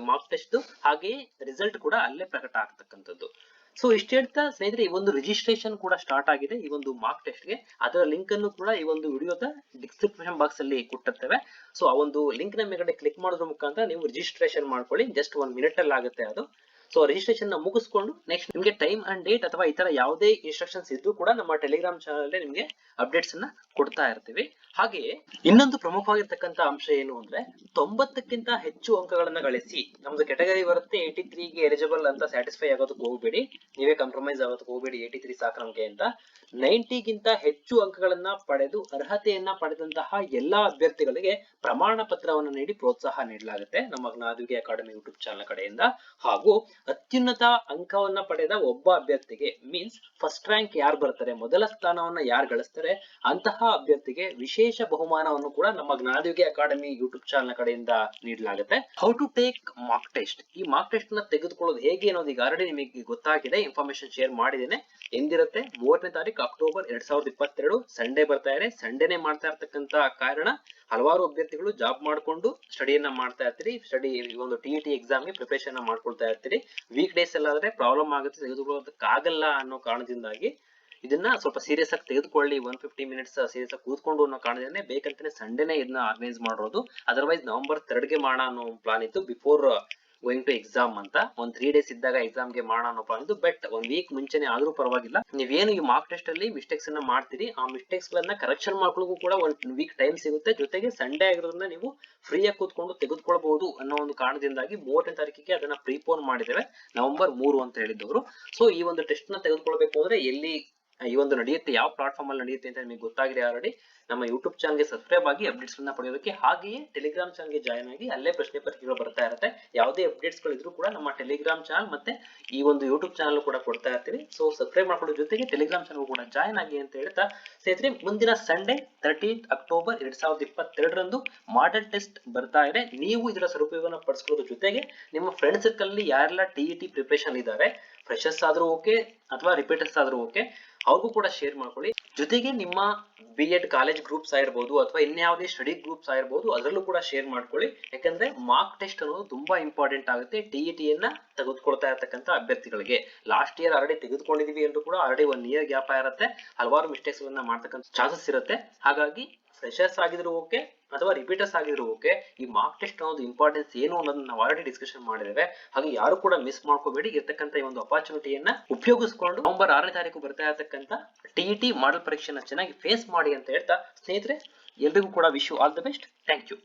ಮಾರ್ಕ್ ಟೆಸ್ಟ್ ಹಾಗೆಯೇ ರಿಸಲ್ಟ್ ಕೂಡ ಅಲ್ಲೇ ಪ್ರಕಟ ಆಗ್ತಕ್ಕಂಥದ್ದು. ಸೊ ಇಷ್ಟ ಹೇಳ್ತಾ ಸ್ನೇಹಿತರೆ, ಈ ಒಂದು ರಿಜಿಸ್ಟ್ರೇಷನ್ ಕೂಡ ಸ್ಟಾರ್ಟ್ ಆಗಿದೆ ಈ ಒಂದು ಮಾರ್ಕ್ ಟೆಸ್ಟ್ ಗೆ. ಅದರ ಲಿಂಕ್ ಅನ್ನು ಕೂಡ ಈ ಒಂದು ವಿಡಿಯೋದ ಡಿಸ್ಕ್ರಿಪ್ಷನ್ ಬಾಕ್ಸ್ ಅಲ್ಲಿ ಕೊಟ್ಟಿರ್ತೇವೆ. ಸೊ ಆ ಒಂದು ಲಿಂಕ್ ನ ಮೇಲ್ಗಡೆ ಕ್ಲಿಕ್ ಮಾಡೋದ್ರ ಮುಖಾಂತರ ನೀವು ರಿಜಿಸ್ಟ್ರೇಷನ್ ಮಾಡ್ಕೊಳ್ಳಿ. ಜಸ್ಟ್ 1 ಮಿನಿಟ್ ಅಲ್ಲಿ ಆಗುತ್ತೆ ಅದು. ಸೊ ರಿಜಿಸ್ಟ್ರೇಷನ್ ನ ಮುಗಿಸ್ಕೊಂಡು ನೆಕ್ಸ್ಟ್ ನಿಮಗೆ ಟೈಮ್ ಅಂಡ್ ಡೇಟ್ ಅಥವಾ ಈ ತರ ಯಾವುದೇ ಇನ್ಸ್ಟ್ರಕ್ಷನ್ಸ್ ಇದ್ರೂ ಕೂಡ ನಮ್ಮ ಟೆಲಿಗ್ರಾಮ್ ಚಾನಲ್ ಅಲ್ಲಿ ನಿಮಗೆ ಅಪ್ಡೇಟ್ಸ್ ಅನ್ನ ಕೊಡ್ತಾ ಇರ್ತೀವಿ. ಹಾಗೆಯೇ ಇನ್ನೊಂದು ಪ್ರಮುಖವಾಗಿರ್ತಕ್ಕಂಥ ಅಂಶ ಏನು ಅಂದ್ರೆ, 90ಕ್ಕಿಂತ ಹೆಚ್ಚು ಅಂಕಗಳನ್ನ ಗಳಿಸಿ, ನಮ್ದು ಕೆಟಗರಿ ಬರುತ್ತೆ 83 ಗೆ ಎಲಿಜಿಬಲ್ ಅಂತ ಸ್ಯಾಟಿಸ್ಫೈ ಆಗೋದಕ್ಕೆ ಹೋಗಬೇಡಿ, ನೀವೇ ಕಾಂಪ್ರಮೈಸ್ ಆಗೋದಕ್ಕೆ ಹೋಗಬೇಡಿ. 83 ಸಾಕು ನಮ್ಗೆ ಅಂತ 90ಗಿಂತ ಹೆಚ್ಚು ಅಂಕಗಳನ್ನ ಪಡೆದು ಅರ್ಹತೆಯನ್ನ ಪಡೆದಂತಹ ಎಲ್ಲಾ ಅಭ್ಯರ್ಥಿಗಳಿಗೆ ಪ್ರಮಾಣ ಪತ್ರವನ್ನು ನೀಡಿ ಪ್ರೋತ್ಸಾಹ ನೀಡಲಾಗುತ್ತೆ ನಮ್ಮ ಜ್ಞಾನದಿವ್ಯ ಅಕಾಡೆಮಿ ಯೂಟ್ಯೂಬ್ ಚಾನಲ್ ಕಡೆಯಿಂದ. ಹಾಗೂ ಅತ್ಯುನ್ನತ ಅಂಕವನ್ನ ಪಡೆದ ಒಬ್ಬ ಅಭ್ಯರ್ಥಿಗೆ, ಮೀನ್ಸ್ ಫಸ್ಟ್ ರ್ಯಾಂಕ್ ಯಾರು ಬರ್ತಾರೆ, ಮೊದಲ ಸ್ಥಾನವನ್ನ ಯಾರು ಗಳಿಸ್ತಾರೆ, ಅಂತಹ ಅಭ್ಯರ್ಥಿಗೆ ವಿಶೇಷ ಬಹುಮಾನವನ್ನು ಕೂಡ ನಮ್ಮ ಜ್ಞಾನದಿವ್ಯ ಅಕಾಡೆಮಿ ಯೂಟ್ಯೂಬ್ ಚಾನಲ್ ಕಡೆಯಿಂದ ನೀಡಲಾಗುತ್ತೆ. How to take mock test, ಈ ಮಾರ್ಕ್ ಟೆಸ್ಟ್ ನ ತೆಗೆದುಕೊಳ್ಳೋದು ಹೇಗೆ ಅನ್ನೋದು ಈಗ ಆಲ್ರೆಡಿ ನಿಮಗೆ ಗೊತ್ತಾಗಿದೆ, ಇನ್ಫಾರ್ಮೇಶನ್ ಶೇರ್ ಮಾಡಿದ್ದೇನೆ. ಎಂದಿರುತ್ತೆ, 30ನೇ ತಾರೀಕು ಅಕ್ಟೋಬರ್ 2022 ಸಂಡೇ ಬರ್ತಾ ಇದೆ. ಸಂಡೇನೆ ಮಾಡ್ತಾ ಇರ್ತಕ್ಕಂತ ಕಾರಣ, ಹಲವಾರು ಅಭ್ಯರ್ಥಿಗಳು ಜಾಬ್ ಮಾಡ್ಕೊಂಡು ಸ್ಟಡಿಯನ್ನ ಮಾಡ್ತಾ ಇರ್ತೀರಿ, ಸ್ಟಡಿ ಒಂದು TET ಎಕ್ಸಾಮ್ ಗೆ ಪ್ರಿಪರೇಷನ್ ಮಾಡ್ಕೊಳ್ತಾ ಇರ್ತೀರಿ. ವೀಕ್ ಡೇಸ್ ಎಲ್ಲಾದ್ರೆ ಪ್ರಾಬ್ಲಮ್ ಆಗುತ್ತೆ, ತೆಗೆದುಕೊಳ್ಳೋದಕ್ಕಾಗಲ್ಲ ಅನ್ನೋ ಕಾರಣದಿಂದಾಗಿ ಇದನ್ನ ಸ್ವಲ್ಪ ಸೀರಿಯಸ್ ಆಗಿ ತೆಗೆದುಕೊಳ್ಳಿ. 150 ಮಿನಿಟ್ಸ್ ಸೀರಿಯಸ್ ಆಗಿ ಕೂತ್ಕೊಂಡು ಅನ್ನೋ ಕಾರಣದಿಂದ ಬೇಕಂತಾನೆ ಸಂಡೇನೆ ಇದನ್ನ ಆರ್ಗನೈಸ್ ಮಾಡೋದು. ಅದರ್ವೈಸ್ ನವೆಂಬರ್ 3ಗೆ ಮಾಡೋಣ ಅನ್ನೋ ಪ್ಲಾನ್ ಇತ್ತು, ಬಿಫೋರ್ ಗೋಯಿಂಗ್ ಟು ಎಕ್ಸಾಮ್ ಅಂತ. 3 ಡೇಸ್ ಇದ್ದಾಗ ಎಕ್ಸಾಮ್ ಗೆ ಮಾಡೋಣ ಅನ್ನೋ ಪ್ಲಾನ್ ಇತ್ತು. ಬಟ್ 1 ವೀಕ್ ಮುಂಚೆನೆ ಆದ್ರೂ ಪರವಾಗಿಲ್ಲ, ನೀವೇನು ಈ ಮಾರ್ಕ್ ಟೆಸ್ಟ್ ಅಲ್ಲಿ ಮಿಸ್ಟೇಕ್ಸ್ ಅನ್ನ ಮಾಡ್ತೀರಿ, ಆ ಮಿಸ್ಟೇಕ್ಸ್ ಗಳನ್ನ ಕರೆಕ್ಷನ್ ಮಾಡ್ಕೊಳ್ಳೋಕು ಕೂಡ 1 ವೀಕ್ ಟೈಮ್ ಸಿಗುತ್ತೆ. ಜೊತೆಗೆ ಸಂಡೇ ಆಗಿರೋದ್ರಿಂದ ನೀವು ಫ್ರೀ ಆಗಿ ಕೂತ್ಕೊಂಡು ತೆಗೆದುಕೊಳ್ಬಹುದು ಅನ್ನೋ ಒಂದು ಕಾರಣದಿಂದಾಗಿ 30ನೇ ತಾರೀಕಿಗೆ ಅದನ್ನ ಪ್ರೀಪೋನ್ ಮಾಡಿದ್ದೇವೆ, ನವೆಂಬರ್ 3 ಅಂತ ಹೇಳಿದವರು. ಸೊ ಈ ಒಂದು ಟೆಸ್ಟ್ ನ ತೆಗೆದುಕೊಳ್ಬೇಕು ಅಂದ್ರೆ ಎಲ್ಲಿ ಈ ಒಂದು ನಡೆಯುತ್ತೆ, ಯಾವ ಪ್ಲಾಟ್ಫಾರ್ಮ್ ಅಲ್ಲಿ ನಡೆಯುತ್ತೆ ಅಂತ ನಿಮಗೆ ಗೊತ್ತಾಗಿದೆ ಆಲ್ರೆಡಿ. ನಮ್ಮ ಯೂಟ್ಯೂಬ್ ಚಾನಲ್ಗೆ ಸಬ್ಸ್ಕ್ರೈಬ್ ಆಗಿ ಅಪ್ಡೇಟ್ಸ್ ಗಳನ್ನ ಪಡೆಯೋದಕ್ಕೆ, ಹಾಗೆಯೇ ಟೆಲಿಗ್ರಾಮ್ ಚಾನಲ್ಗೆ ಜಾಯ್ನ್ ಆಗಿ ಅಲ್ಲೇ ಪ್ರಶ್ನೆ ಪತ್ರಿಕೆಗಳು ಬರ್ತಾ ಇರುತ್ತೆ. ಯಾವುದೇ ಅಪ್ಡೇಟ್ಸ್ ಗಳು ಇದ್ರೂ ಕೂಡ ನಮ್ಮ ಟೆಲಿಗ್ರಾಮ್ ಚಾನಲ್ ಮತ್ತೆ ಈ ಒಂದು ಯೂಟ್ಯೂಬ್ ಚಾನಲ್ ಕೂಡ ಕೊಡ್ತಾ ಇರ್ತೀವಿ. ಸೊ ಸಬ್ಸ್ಕ್ರೈಬ್ ಮಾಡ್ಕೊಳ್ಳೋ ಜೊತೆಗೆ ಟೆಲಿಗ್ರಾಮ್ ಚಾನಲ್ ಕೂಡ ಜಾಯ್ನ್ ಆಗಿ ಅಂತ ಹೇಳ್ತಾ ಸ್ನೇಹಿತರೆ, ಮುಂದಿನ Sunday 30th October 2022 model test ಬರ್ತಾ ಇದೆ. ನೀವು ಇದರ ಸದುಪಯೋಗವನ್ನು ಪಡಿಸ್ಕೊಳ್ಳೋದ್ರ ಜೊತೆಗೆ ನಿಮ್ಮ ಫ್ರೆಂಡ್ ಸರ್ಕಲ್ ಅಲ್ಲಿ ಯಾರೆಲ್ಲ TET ಪ್ರಿಪರೇಷನ್ ಇದ್ದಾರೆ, ಫ್ರೆಶರ್ಸ್ ಆದ್ರೂ ಓಕೆ ಅಥವಾ ರಿಪೀಟರ್ಸ್ ಆದ್ರೂ ಓಕೆ, ಅವ್ರಿಗೂ ಕೂಡ ಶೇರ್ ಮಾಡ್ಕೊಳ್ಳಿ. ಜೊತೆಗೆ ನಿಮ್ಮ B.Ed ಕಾಲೇಜ್ ಗ್ರೂಪ್ಸ್ ಆಗಿರ್ಬೋದು ಅಥವಾ ಇನ್ಯಾವುದೇ ಸ್ಟಡಿ ಗ್ರೂಪ್ಸ್ ಆಗಿರ್ಬೋದು, ಅದರಲ್ಲೂ ಕೂಡ ಶೇರ್ ಮಾಡ್ಕೊಳ್ಳಿ. ಯಾಕಂದ್ರೆ ಮಾರ್ಕ್ ಟೆಸ್ಟ್ ಅನ್ನೋದು ತುಂಬಾ ಇಂಪಾರ್ಟೆಂಟ್ ಆಗುತ್ತೆ TET ಯನ್ನ ತೆಗೆದುಕೊಳ್ತಾ ಇರತಕ್ಕಂತ ಅಭ್ಯರ್ಥಿಗಳಿಗೆ. ಲಾಸ್ಟ್ ಇಯರ್ ಆಲ್ರೆಡಿ ತೆಗೆದುಕೊಂಡಿದೀವಿ ಅಂತ ಕೂಡ ಆಲ್ರೆಡಿ 1 ಇಯರ್ ಗ್ಯಾಪ್ ಇರುತ್ತೆ, ಹಲವಾರು ಮಿಸ್ಟೇಕ್ಸ್ ಗಳನ್ನ ಮಾಡ್ತಕ್ಕಂಥ ಚಾನ್ಸಸ್ ಇರುತ್ತೆ. ಹಾಗಾಗಿ ಫ್ರೆಶರ್ಸ್ ಆಗಿದ್ರು ಓಕೆ ಅಥವಾ ರಿಪೀಟರ್ಸ್ ಆಗಿದ್ರು ಓಕೆ, ಈ ಮಾರ್ಕ್ ಟೆಸ್ಟ್ ಅನ್ನೋದು ಇಂಪಾರ್ಟೆನ್ಸ್ ಏನು ಅನ್ನೋದನ್ನ ನಾವು ಆಲ್ರೆಡಿ ಡಿಸ್ಕಷನ್ ಮಾಡಿದ್ದೇವೆ. ಹಾಗೆ ಯಾರು ಕೂಡ ಮಿಸ್ ಮಾಡ್ಕೋಬೇಡಿ, ಇರ್ತಕ್ಕಂಥ ಈ ಒಂದು ಅಪರ್ಚುನಿಟಿಯನ್ನ ಉಪಯೋಗಿಸಿಕೊಂಡು ನವೆಂಬರ್ 6ನೇ ತಾರೀಕು ಬರ್ತಾ ಇರತಕ್ಕಂತ TET ಮಾಡೆಲ್ ಪರೀಕ್ಷೆನ ಚೆನ್ನಾಗಿ ಫೇಸ್ ಮಾಡಿ ಅಂತ ಹೇಳ್ತಾ ಸ್ನೇಹಿತರೆ, ಎಲ್ರಿಗೂ ಕೂಡ wish you all the best. Thank you.